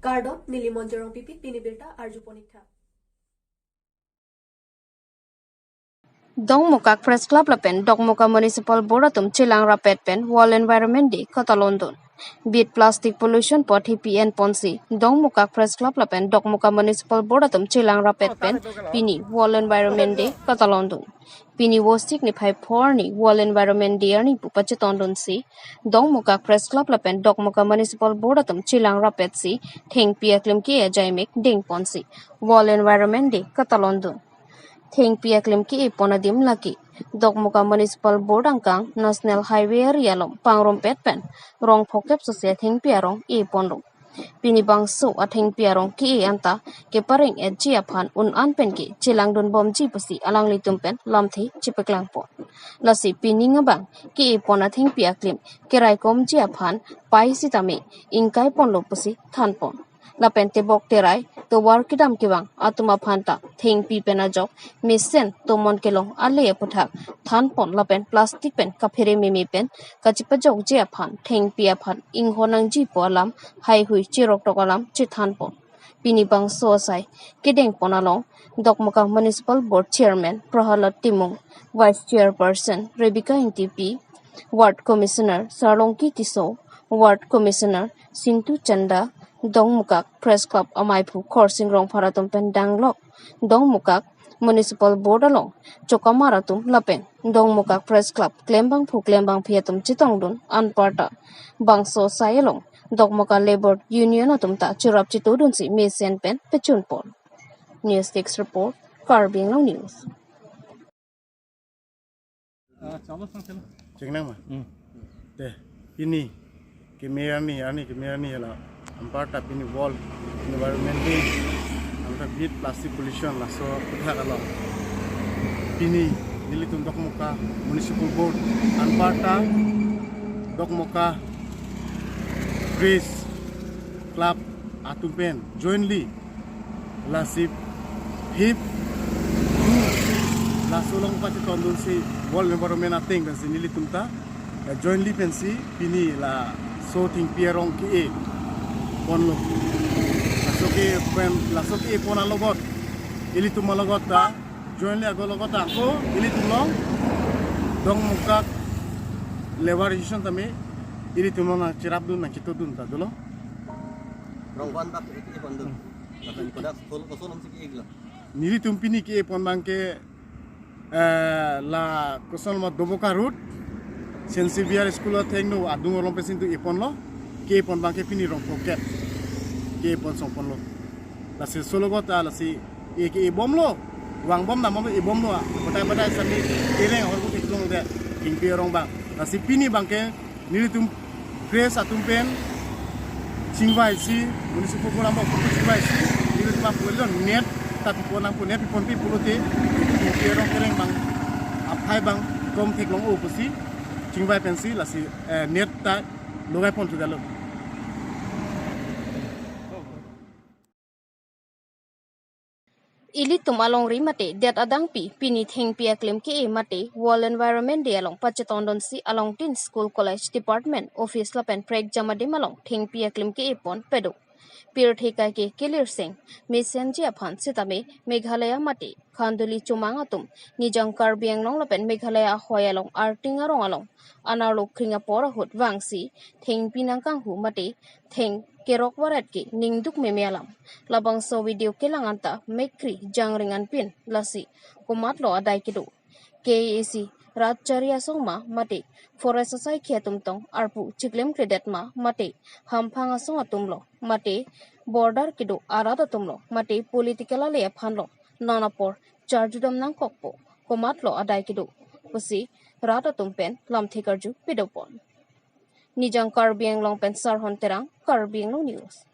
Gardon Nilimonjerong Pipit Pinibirta Arjuponikha. Dong Mukak Press Club Lapen, Dong Muka Municipal Boratum, Chilang Rapet Pen, Wall Environment Day, Kota London. Beat plastic pollution pot HPN Ponsi, Dong Mukak Press Club Lapen, Dong Muka Municipal Boratum, Chilang Rapet Pen, Pini, Wall Environment Day, Kota London. Pini was signify porni, Wall Environment Day, Ernie Pupachetondon Si, Dong Mukak Press Club Lapen, Dong Muka Municipal Boratum, Chilang Rapet Si, Ting Pia Klimki Jaimek, Ding Ponsi, Wall Environment Day, Kota London. Thing piaklim ki iponadim laki. Dogmuka Municipal Board angkang National Highway area long pangrom petpen. Rong pokep sosya thing piarong iponlo. Pinibang so at thing piarong ki anta ke paring et jiapan un anpen ki chilang dun bom jipasi alang litumpen lamthi chipeklang po. Lasi pininga bang ki ipona thing piaklim kerai kom jiapan pai sitame ingkai ponlo pusi thanpon. Lapen tebok terai to war kidam kiwang atuma phanta thing pi pena jok misen to mon kelong ale puthak than pon lapen plastic pen kaphere mimi pen kachipa jok je phan thing pi phan ing honang ji polam hai hui chirok tokalam chi than pon pini bang so sai kideng ponalong dokmuka municipal board chairman Prahalat Timung vice chairperson Rebecca NTP ward commissioner Sarlongki Tiso ward commissioner Sintu Chanda Dong Mukak Press Club Amaipu Korsing Rong Paratum Pendanglok Dong Mukak Municipal Board along Chokamaratum Lapen Dong Mukak Press Club Klembang Pu Klembang Piatum Chitongdun Anparta Bangso Sayalong Dong Mukak Labor Union atum ta Chirap Chitudun si Mesen Pen Pechunpon News 6 report Karbi Anglong News Ini kemerani lah. Empat tapi ini wall environment day. Amta beat plastic pollution lah so kita kalau ini nilitum dok muka municipal board anparta dok muka Grace Club Atumpen jointly lasip hip la solong pati tondun si wall environment ating dan si nilitum ta jointly pensi pini la so ting pierong ki ponlo lasoke pona logot ili tuma logot ta jointly ago logot ako ili tumong dong muka levarization tame ili tumong na chirap dun na kito dun ta dolo rong wan bak iki pondun nakan kodak sol kosolom sik igla nili tumpini ki pon bangke la kosol ma doboka route sensibiar school thengno adung olom pesin tu ipon lo ke pon bangke pini rong poket ke pon song pon lo la se solo gota la si e ke bom lo wang bom na mo e bom lo batai sami keleng or ku iklong de king pe rong bang la si pini bangke nilitum press atum pen singwai si municipal bolam bo singwai si nilitum apolo net tapi pon ang net pon pi pulote king pe rong keleng bang apai bang kom tiklong o pusi singwai pensi la si net ta logai pon tu dalo Ili tumalong ri mate dat adangpi pini thing pia claim ki mate wall environment de along pachetondon si along tin school college department office lapen prek jamade malong thing pia claim ki pon pedo pir thika ke clear sing mission ji aphan sitame meghalaya mate khanduli chumangatum nijang Karbi Anglong lapen meghalaya hoyalong arting arong along anarlo kringa pora hut wangsi thing pinangkang hu mate thing kerok warat ki ningduk memealam labang so video kelanganta mekri jangringan pin lasi kumatlo adai kidu KAC Ratcharia songma mate forest sai khiatum tong arpu chiklem credit ma mate hamphanga songa tumlo mate border kidu arada tumlo mate political ale phanlo nonapor charjudam nang kokpo kumatlo adai kidu pusi rata tumpen lamthikarju pidopon Nijang Karbi Anglong pensar honterang Karbi Anglong News.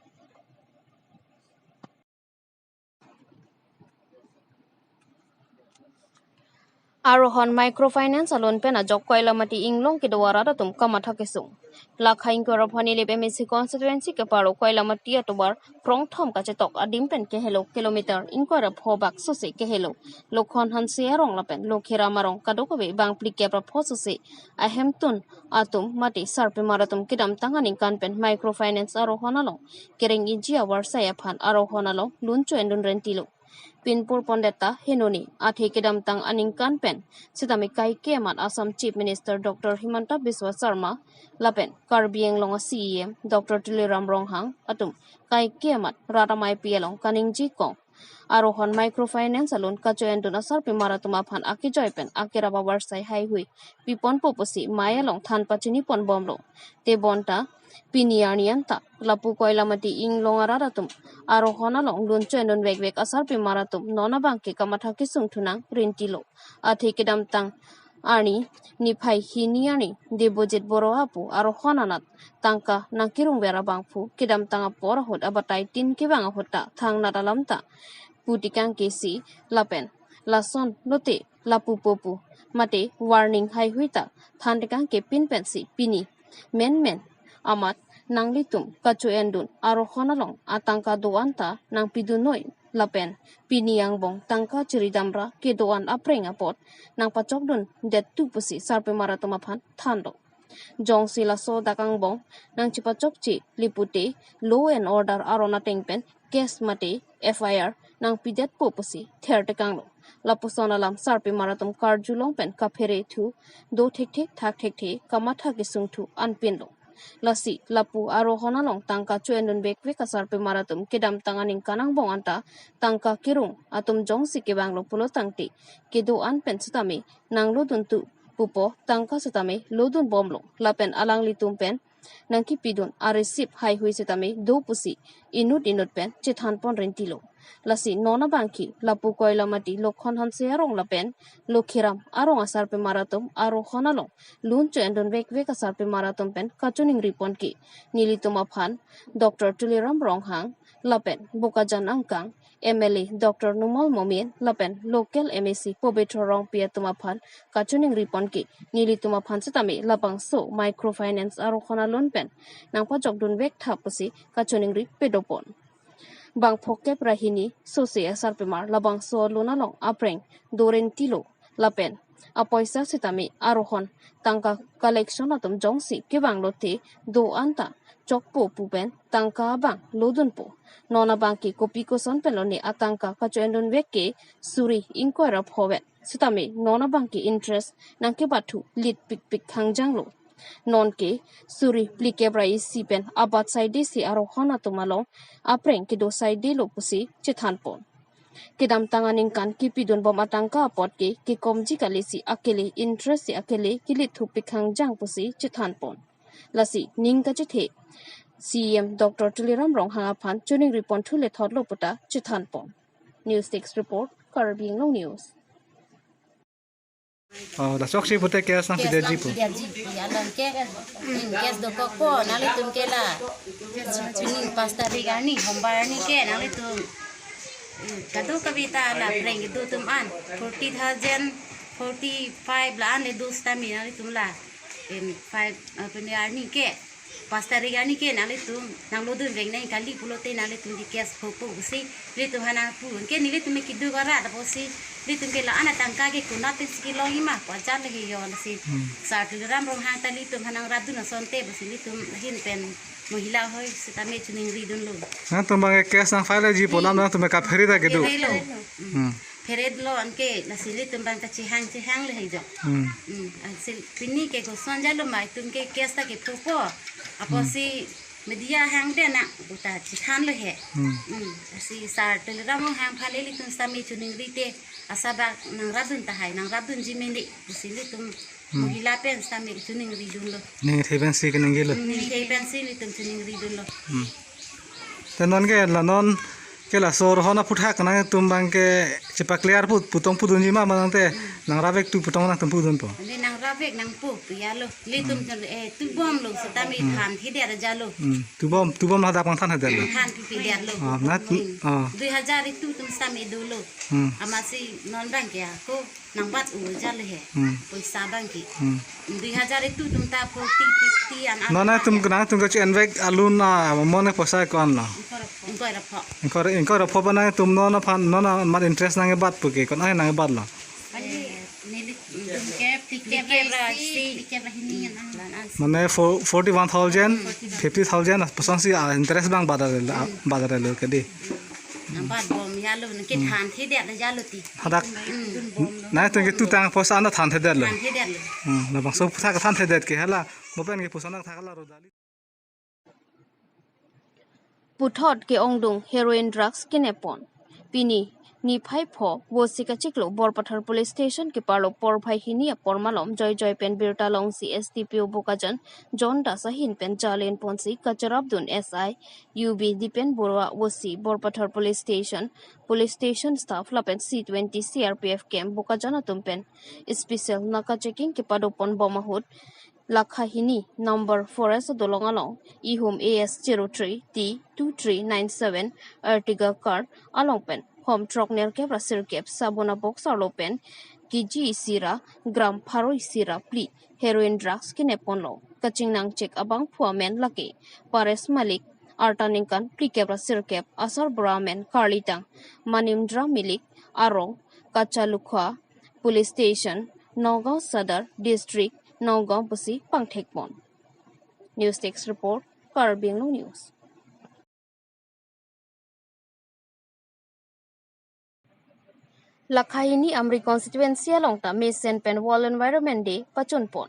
Arohon microfinance alone pen a jok koila mati inglong ke dwara tum kamata kesung. Lakhain ko raphani lebe mesi constituency ke paro koila mati atobar prong thom ka chetok adim pen ke hello kilometer in ko rap hobak sose ke hello. Lokhon hanse arong lapen lokhira marong kadokabe bang plike pra phosose ahem tun atum mati sarpe maratum kidam tanganing kan pen microfinance arohon along kereng iji awar saya phan arohon along luncho endun rentilo. Pinpur Pondeta Henoni Athi Kedam Tang Aningkan Pen Sitami Kai Kemat Assam Chief Minister Dr. Himanta Biswa Sarma Lapen Karbi Anglong CEM Dr. Tuliram Ronghang Atum Kai Kemat Raramai Pielong Kaningji Kong Arohon microfinance alone kacho endun asar pimaratuma phan akijoy pen akiraba warsai highway pipon popusi maya long than pachini pon bomlo te bonta pinianianta lapu koilamati inglong araratum arohon along luncho endun wegweg asar pimaratum nona bangke kamatha kisung thunang rintilo athi kedam tang ani niphai hiniani debojit boro apu arohon anat tangka nakirung vera bangfu kedam tanga por hot abatai tin ke bang hota thang nadalamta Putikang kesi lapen lason lote lapu popu mate warning hai huita thandekang ke pin pensi pini men amat nanglitum kacu endun arohonalong atangka doanta nang pidunoi lapen pini yang bong tangka ciridamra ke doan apreng apot nang pacokdun det tu pusi sarpe maratomapan thando jong sila so dakang bong nang cipacok ci lipute law and order arona tengpen case mate FIR nang pidet popusi therte kanglo lapusona lam sarpi maratum karjulong pen kaphere thu do thik thak the kamatha ke sungthu anpinlo lasi lapu arohona long tangka chuendun bekwe ka sarpi maratum kedam tanganing kanang bong anta tangka kirung atum jong sike banglo pulo tangti kedo an pen sutami nanglo duntu pupo tangka sutami lodun bomlo lapen alang litum pen nangki pidun aresip hai hui sitami do pusi inut pen chithanpon rentilo lasi nona bangki lapu koila mati lokhon hanse arong lapen lokhiram arong asar pe maratum aro honalong luncho endon wek asar pe maratum pen kachuning ripon ki nilituma phan Dr. Tuliram Ronghang lapen bokajan angkang MLA Dr. Numol Momin lapen local MAC Pobetro Rong Piatuma Phan kachuning ripon ki nilituma phan setami lapang so microfinance aro honalon pen nang pajok dun wek thapusi kachuning ri pedopon bang phokep rahini sose asar pemar labang so luna long apreng doren tilo lapen apoisa sitami arohon tangka collection atum jongsi ke bang lote do anta chokpo puben tangka bang lodun po nona bangki kopi ko son peloni atangka kachuendun weke suri inquire phovet sitami nona bangki interest nangke batu lit pik hangjanglo non ke suri plike brai sipen abat side si arohona tumalong apreng ke do side lo pusi chithanpon kedam tanganing kan kipidun bom atangka apot ke komji kalisi akele interest si akele kilit thupik hangjang pusi chithanpon lasi ningka chithe CM Dr. Tuliram Ronghang aphan chuning report thule thotlo puta chithanpon News 6 report Karbi Anglong News da sok si pute kes nang pide jipu ya dan kes do koko nali tum kela chuning pasta bigani hombarani ke nali tum kadu kavita la preng du tum an 40,000 45 la an le du stami nali tum la 5 apni arni ke pasta rigani ke nali tum nang lodun veng nai kali pulote nali tum di kes popo usi le tu hana pun ke nili tum kidu gara da posi le tum ke la ana tangka ke kunat skilo hima pajan le yo si sa tu ram rong hang tali tum hanang radu na sonte bosi li tum hin pen mohila hoi sitame chuning ridun lo na tumang kes nang file jipu nam na tume ka pheri da ke du Fered lo anke nasili tumbang ka chihang le hijo sil pini ke ko sonja lo mai tum ke kesta ke popo apo si media hang de na buta chikhan lo he si sar teleramo hang phale li tum sami chuning rite asaba nang radun ta hai nang radun jimeni sili tum mohila pen sami chuning ridun lo ni theben si ke ningilo ni theben si li tum chuning ridun lo tenon ke la non Kela sor hona puthak na tum bangke cepak clear putong pudun jima manante nang ravek tu putong nang tempudun po. Li nang ravek nang pu ya lo li tum tu bom lo setami than hi dia ja lo Tubom hadak mang than hadel. than pi dia lo Nat 2000 itu tum sami dulu amasi non bank ya ko nang bat u ja le he paisa bank ki 2000 itu tum ta po ti an nona tum kana tum ka chen vek alun na mone posa kon na. engkau ra pho Engkau rapo bana tum nona pan nona mat interest nang bat puke kon ai nang bat lo. ni tum ke ra hini an Mane 41,000 50,000 pasang si interest bang badar lo kedi. nang bat bom ya lo ni ke than hi dia ja lo ti Hadak na tum ke tu tang posa na than theder lo. than hi dia lo Na bang so puthak than theder ke hala mopen ke posa na thakala ro dali. Puthot ke ongdung heroin drugs kinepon pini ni phai pho wosika chiklo borpathar police station ke parlo por phai hini pormalom joy pen birta long CSTPO bokajan John Dasahin pen jalen ponsi kacharabdun SI UB dipen borwa wosi borpathar police station staff lapen C20 CRPF camp bokajana tumpen special naka checking ke padopon bomahut Lakhahini number Forest Dolongalong Ihum AS03 T2397 Ertiga car alongpen home truck nel kebra sirkep sabona box alopen kiji isira gram pharo isira pli heroin drugs kineponlo kaching nang check abang phuamen lake Pares Malik Artaninkan pli kebra sirkep asar bramen karlitang manimdra milik arong kachalukha police station Nagaon Sadar district Nagaon Busi Pangthekpon. News Text Report, Karbi Anglong News. Lakhahini Amri constituency alongta Mason Pen Wall Environment Day Pachunpon.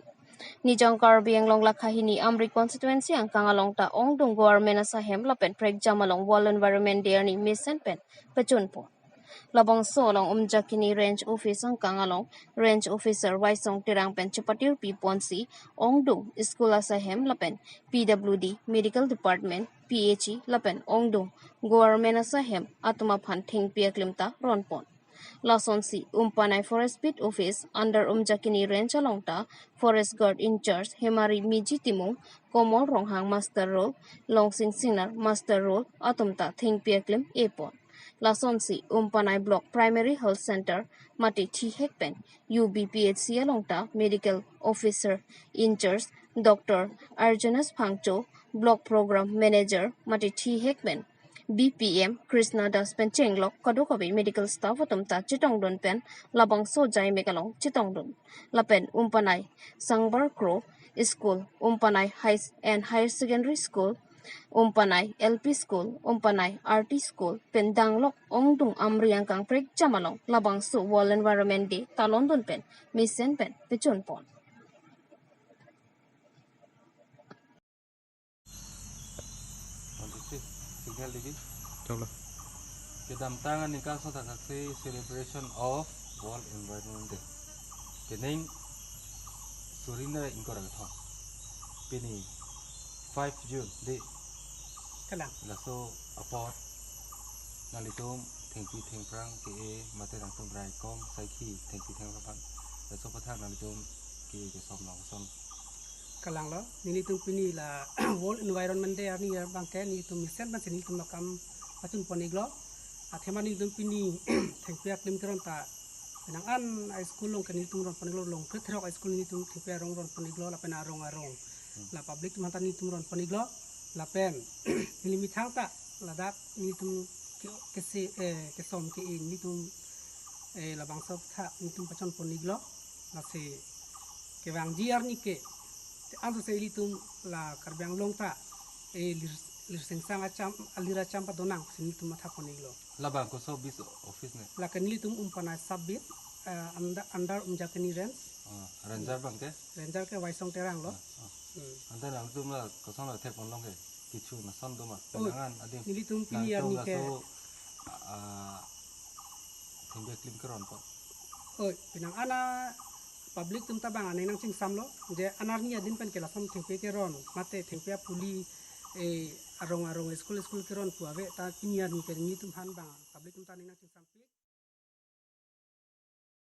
Nijang Karbi Anglong Lakhahini Amri constituency ang kangalongta ongdung government asahem lapen prek jamalong Wall Environment Day ni Mason Pen Pachunpon. Labang solong umjakini range office ang kangalong range officer waisong tirang pen chupatir pi ponsi ongdung school asahem lapen PWD medical department PHE lapen ongdung government asahem atuma phan thing piaklimta ronpon Lasonsi umpanai forest pit office under umjakini range alongta forest guard in charge hemari miji timung komol ronghang master role longsing singer master role atumta thing piaklim epon Lasonsi umpanai block primary health center mati thi hekpen UBPHC alongta medical officer in charge Dr. Arjunas Phangcho block program manager mati thi hekpen BPM Krishna Das pen chenglok kadokabi medical staff atumta chitongdon pen labang so jai mekalong chitongdon lapen umpanai Sangbar Kro school umpanai higher secondary school umpanai LP school umpanai RT school pen danglok ongdung amriang kang prek jamalong labang so wall environment day talondon pen misen pen pechon pon Signal lagi. Kedam tangan ni kaso tak kasi celebration of World Environment Day. Kening surina ingkor agak thong. Pini 5 June di. Kalang. Laso apot. Nalitum tengpi tengprang ke mate rang tum rai kong saiki tengpi tengprapan. Laso patang nalitum ke som long son. Kalang lo nini tung pini la World Environment Day ni bangke ni tung misen ban sini tung makam pacun poniglo athema ni tung pini thengpia klim keron ta nang an high school long kani tung ron poniglo long krethrok high school ni tung thengpia rong ron poniglo la pen arong la public mata ni tung ron poniglo la pen ni mithang ta la dak ni tung ke som ke ni tung la bangsa tha ni tung pacun poniglo la se ke bang jiar ni ke anto sa ilitum la Karbi Anglong ta lirseng acham alira champa donang sinitum matha poniglo Labang ko so bis office ne. la kanilitum umpana sabit andar umjakani range Ranger bang ke. ranger ke waisong terang lo Anda nang tu mah kosong la tek ponlong ke. Kicu na son tu mah. Penangan adim. nilitum pini ni ke Tengbe klim keron po. oi pinang ana public tum tabang aneng nang sing samlo je anar ni adin pen ke lasom thengpe ke ron mate thengpe puli arong school kiron puave ta pinia ni ke ni tum han bang public tum ta ni na tum sampik